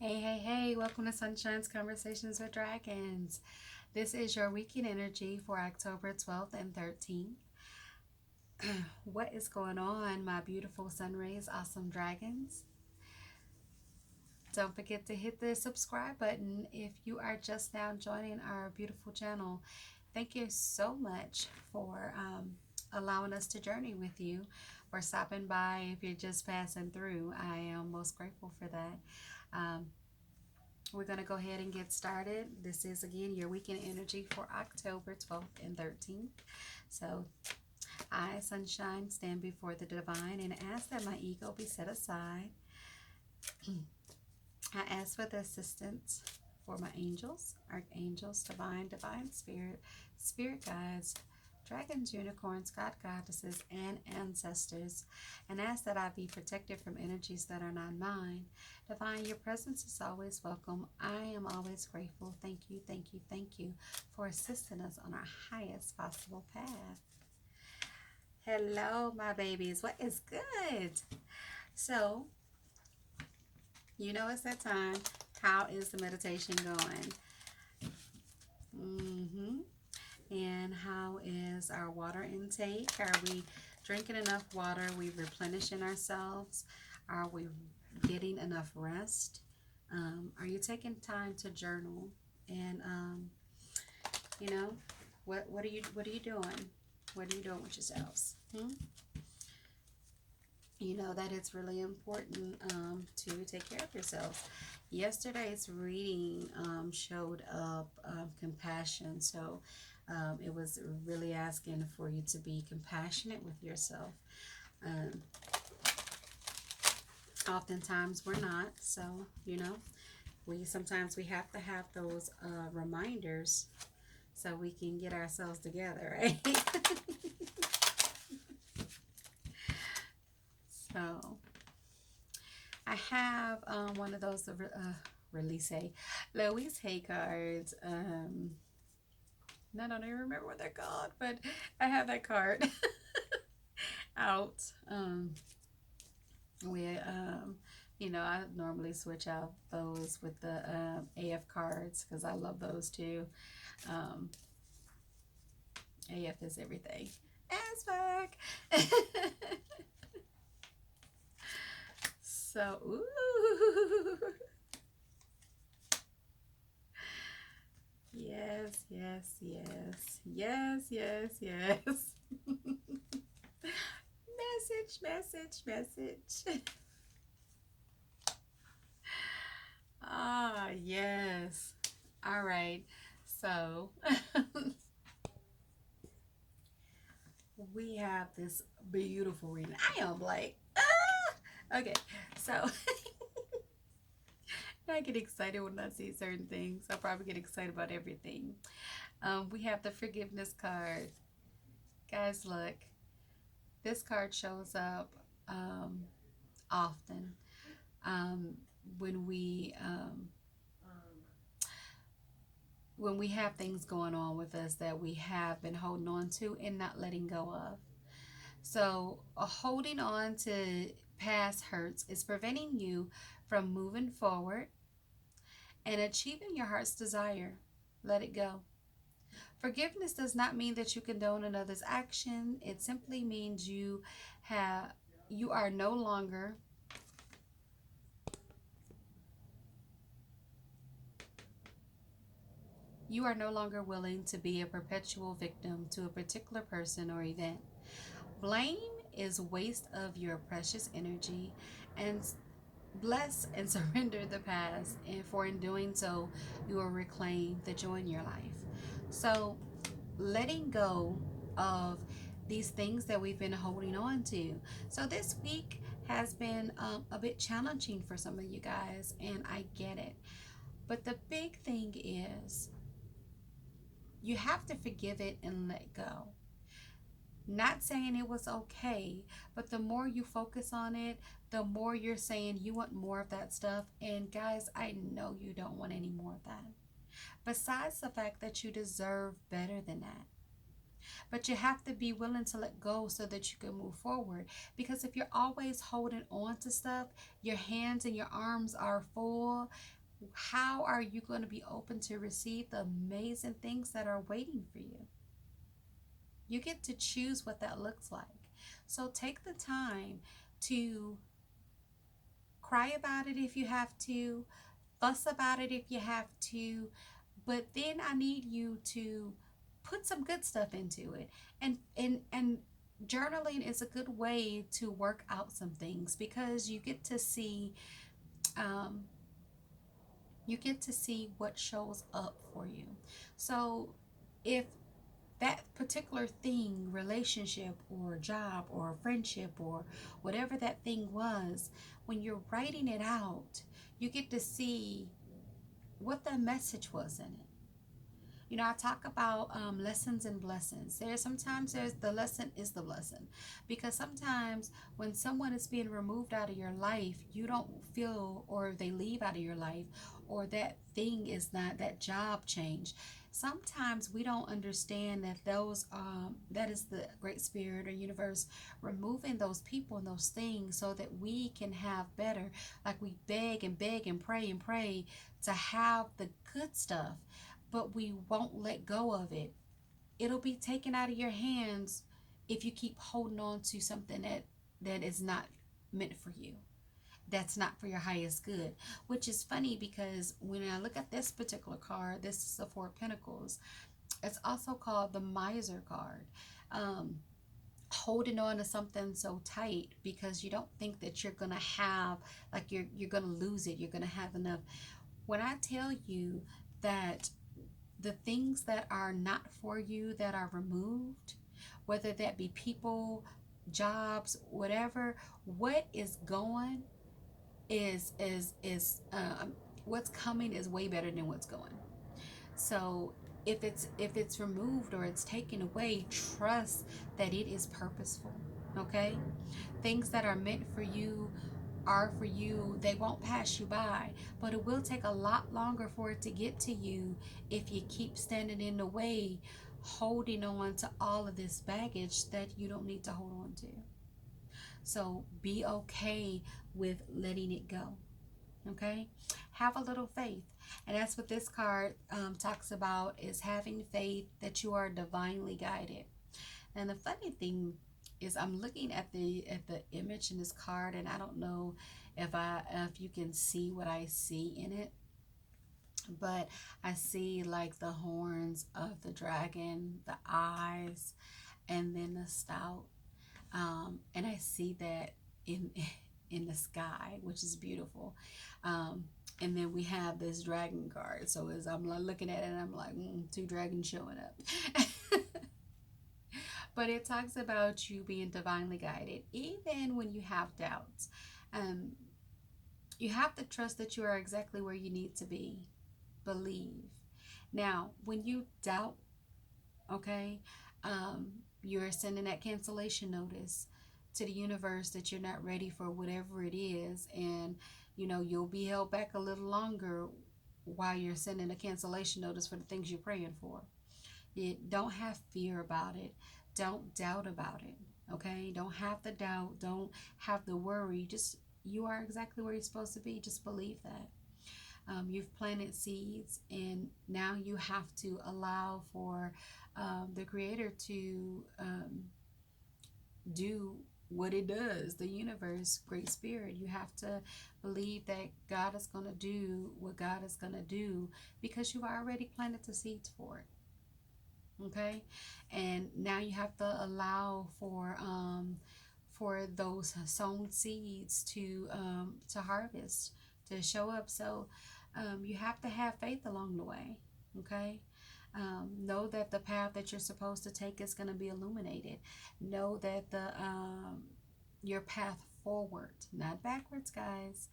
Hey, welcome to Sunshine's Conversations with Dragons. This is your weekend energy for October 12th and 13th. What is going on, my beautiful sun rays, awesome dragons? Don't forget to hit the subscribe button if you are just now joining our beautiful channel. Thank you so much for allowing us to journey with you, or stopping by if you're just passing through. I am most grateful for that. Um, We're going to go ahead and get started. This is again your weekend energy for October 12th and 13th. So, I, Sunshine, stand before the divine and ask that my ego be set aside. I ask for the assistance for my angels, archangels, divine spirit, spirit guides, dragons, unicorns, god goddesses, and ancestors, and ask that I be protected from energies that are not mine. Divine, your presence is always welcome. I am always grateful. Thank you for assisting us on our highest possible path. Hello, my babies. What is good? So, it's that time. How is the meditation going? And how is our water intake? Are we drinking enough water? Are we replenishing ourselves? Are we getting enough rest? Are you taking time to journal? And you know, what are you doing? What are you doing with yourselves? You know that it's really important to take care of yourselves. Yesterday's reading showed up compassion. So it was really asking for you to be compassionate with yourself. Um, Oftentimes we're not. So, sometimes we have to have those reminders so we can get ourselves together, right? So I have one of those Louise Hay cards. I don't even remember what they're called, but I have that card out. I normally switch out those with the AF cards because I love those too. Um, AF is everything. As fuck. So, ooh. Yes. Message. Yes. All right. So, we have this beautiful reading. I am like, okay. So, I get excited when I see certain things. I probably get excited about everything. We have the forgiveness card. Guys, look, this card shows up often um, when we have things going on with us that we have been holding on to and not letting go of. So, holding on to past hurts is preventing you from moving forward and achieving your heart's desire. Let it go. Forgiveness does not mean that you condone another's action. It simply means you are no longer willing to be a perpetual victim to a particular person or event. Blame is waste of your precious energy, and bless and surrender the past, and for in doing so you will reclaim the joy in your life. So letting go of these things that we've been holding on to. So this week has been a bit challenging for some of you guys, and I get it. But the big thing is you have to forgive it and let go. Not saying it was okay, but the more you focus on it, the more you're saying you want more of that stuff. And guys, I know you don't want any more of that. Besides the fact that you deserve better than that. But you have to be willing to let go so that you can move forward. Because if you're always holding on to stuff, your hands and your arms are full, how are you going to be open to receive the amazing things that are waiting for you? You get to choose what that looks like. So take the time to cry about it if you have to, fuss about it if you have to, but then I need you to put some good stuff into it. And journaling is a good way to work out some things because um, you get to see what shows up for you. So if that particular thing, relationship or job or friendship or whatever that thing was, when you're writing it out, you get to see what the message was in it. You know, I talk about lessons and blessings. There's the lesson is the blessing, because sometimes when someone is being removed out of your life, you don't feel, or they leave out of your life, or that thing is not that job change. Sometimes we don't understand that that is the great spirit or universe removing those people and those things so that we can have better. Like we beg and pray to have the good stuff, but we won't let go of it. It'll be taken out of your hands if you keep holding on to something that is not meant for you. That's not for your highest good. Which is funny because when I look at this particular card, this is the Four of Pentacles. It's also called the Miser card. Um, Holding on to something so tight because you don't think that you're gonna have, like you're gonna lose it. You're gonna have enough. When I tell you that the things that are not for you that are removed, whether that be people, jobs, whatever, what is going is what's coming is way better than what's going. So if it's removed or it's taken away, trust that it is purposeful. Okay, things that are meant for you are for you. They won't pass you by, but it will take a lot longer for it to get to you if you keep standing in the way, holding on to all of this baggage that you don't need to hold on to. So be okay with letting it go. Okay, have a little faith, and that's what this card talks about, is having faith that you are divinely guided. And the funny thing is, I'm looking at the image in this card, and I don't know if you can see what I see in it, but I see like the horns of the dragon, the eyes, and then the snout, and I see that in in the sky, which is beautiful. And then we have this dragon card. So as I'm like looking at it, I'm like, two dragons showing up. But it talks about you being divinely guided, even when you have doubts. Um, you have to trust that you are exactly where you need to be. Believe. Now, when you doubt, okay, you're sending that cancellation notice to the universe that you're not ready for whatever it is, and you'll be held back a little longer while you're sending a cancellation notice for the things you're praying for. Don't have fear about it. Don't doubt about it. Okay, don't have the doubt, don't have the worry. Just, you are exactly where you're supposed to be. Just believe that. You've planted seeds, and now you have to allow for the creator to do what it does. The universe, great spirit, you have to believe that God is going to do what God is going to do, because you've already planted the seeds for it. Okay, and now you have to allow for those sown seeds to harvest, to show up. So you have to have faith along the way. Okay, know that the path that you're supposed to take is going to be illuminated. Know that the your path forward, not backwards, guys,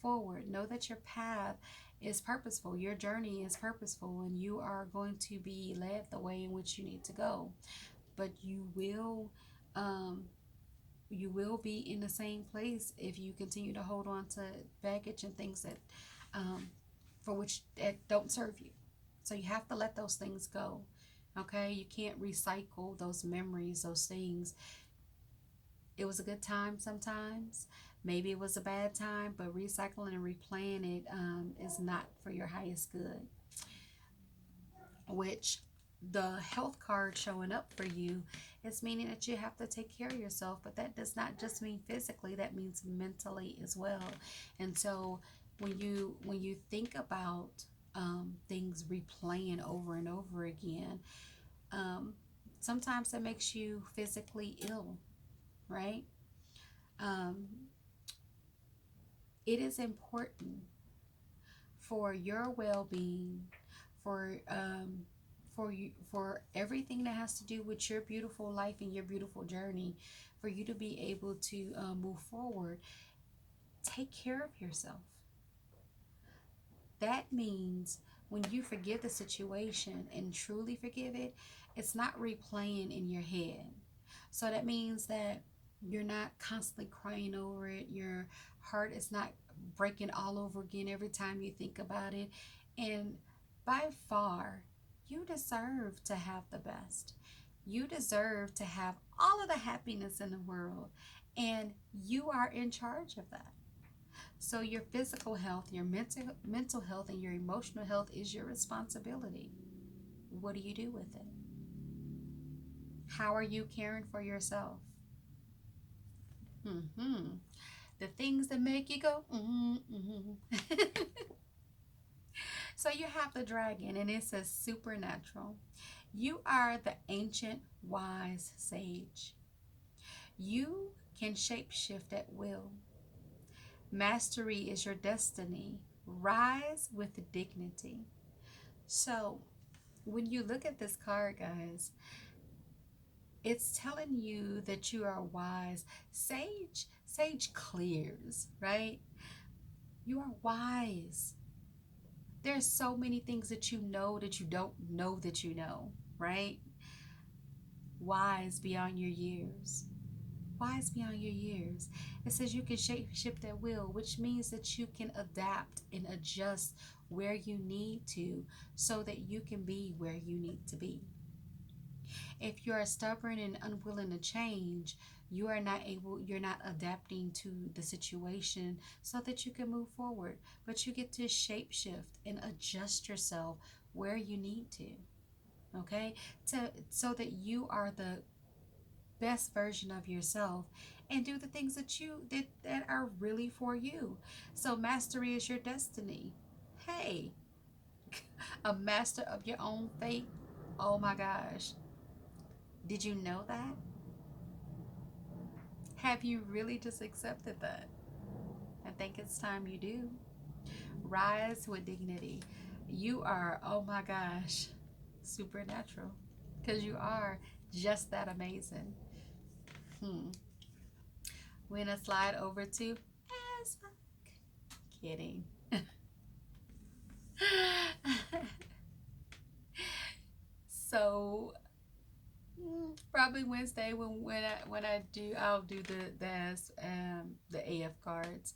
forward. Know that your path is purposeful, your journey is purposeful, and you are going to be led the way in which you need to go. But um, you will be in the same place if you continue to hold on to baggage and things that for which that don't serve you. So you have to let those things go. Okay, you can't recycle those memories, those things. It was a good time sometimes. Maybe it was a bad time, but recycling and replaying it is not for your highest good. Which the health card showing up for you is meaning that you have to take care of yourself, but that does not just mean physically, that means mentally as well. And so when you think about things replaying over and over again, um, sometimes that makes you physically ill, right? um, it is important for your well-being, for for you, for everything that has to do with your beautiful life and your beautiful journey, for you to be able to move forward. Take care of yourself. That means when you forgive the situation and truly forgive it, it's not replaying in your head. So that means that you're not constantly crying over it. Your heart is not breaking all over again every time you think about it. And by far, you deserve to have the best. You deserve to have all of the happiness in the world. And you are in charge of that. So your physical health, your mental health, and your emotional health is your responsibility. What do you do with it? How are you caring for yourself? Mm-hmm. The things that make you go, mm-hmm. So you have the dragon, and it says supernatural. You are the ancient wise sage. You can shapeshift at will. Mastery is your destiny. Rise with dignity. So when you look at this card, guys, it's telling you that you are wise. Sage clears, right? You are wise. There's so many things that you know that you don't know that you know, right? Wise beyond your years. Wise beyond your years. It says you can shape shift at will, which means that you can adapt and adjust where you need to so that you can be where you need to be. If you are stubborn and unwilling to change, you're not adapting to the situation so that you can move forward. But you get to shape shift and adjust yourself where you need to. Okay? So that you are the best version of yourself and do the things that are really for you. So mastery is your destiny. Hey, a master of your own fate. Oh my gosh. Did you know that? Have you really just accepted that? I think it's time you do. Rise with dignity. You are, oh my gosh, supernatural. Because you are just that amazing. Hmm. We're going to slide over to as kidding. So probably Wednesday I'll do the AF cards.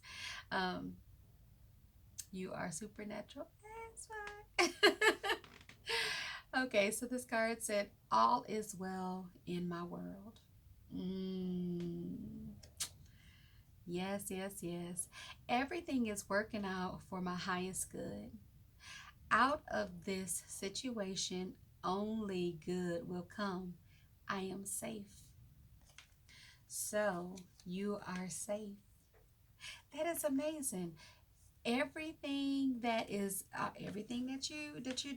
Um, you are supernatural. That's fine. Okay, so this card said, "All is well in my world." Mm. Yes, yes, yes. Everything is working out for my highest good. Out of this situation, only good will come. I am safe. So you are safe. That is amazing. Everything that you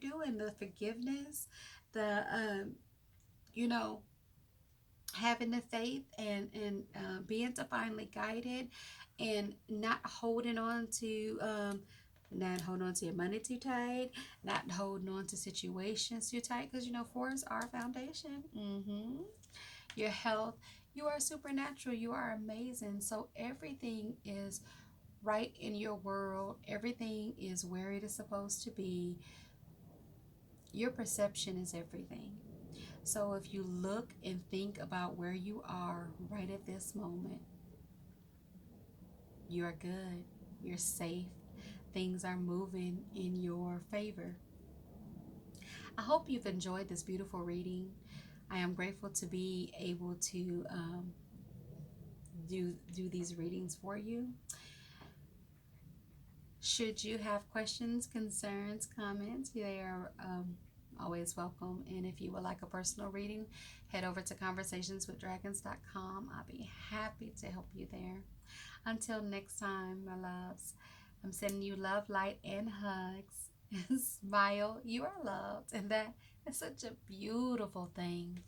do, and the forgiveness, the you know having the faith and being divinely guided, and not holding on to your money too tight, not holding on to situations too tight, because four is our foundation. Your health, you are supernatural, you are amazing. So everything is right in your world, everything is where it is supposed to be. Your perception is everything. So if you look and think about where you are right at this moment, you are good, you're safe, things are moving in your favor. I hope you've enjoyed this beautiful reading. I am grateful to be able to do these readings for you. Should you have questions, concerns, comments, they are always welcome. And if you would like a personal reading, head over to conversationswithdragons.com. I'll be happy to help you there. Until next time, my loves, I'm sending you love, light, and hugs. Smile, you are loved, and that is such a beautiful thing.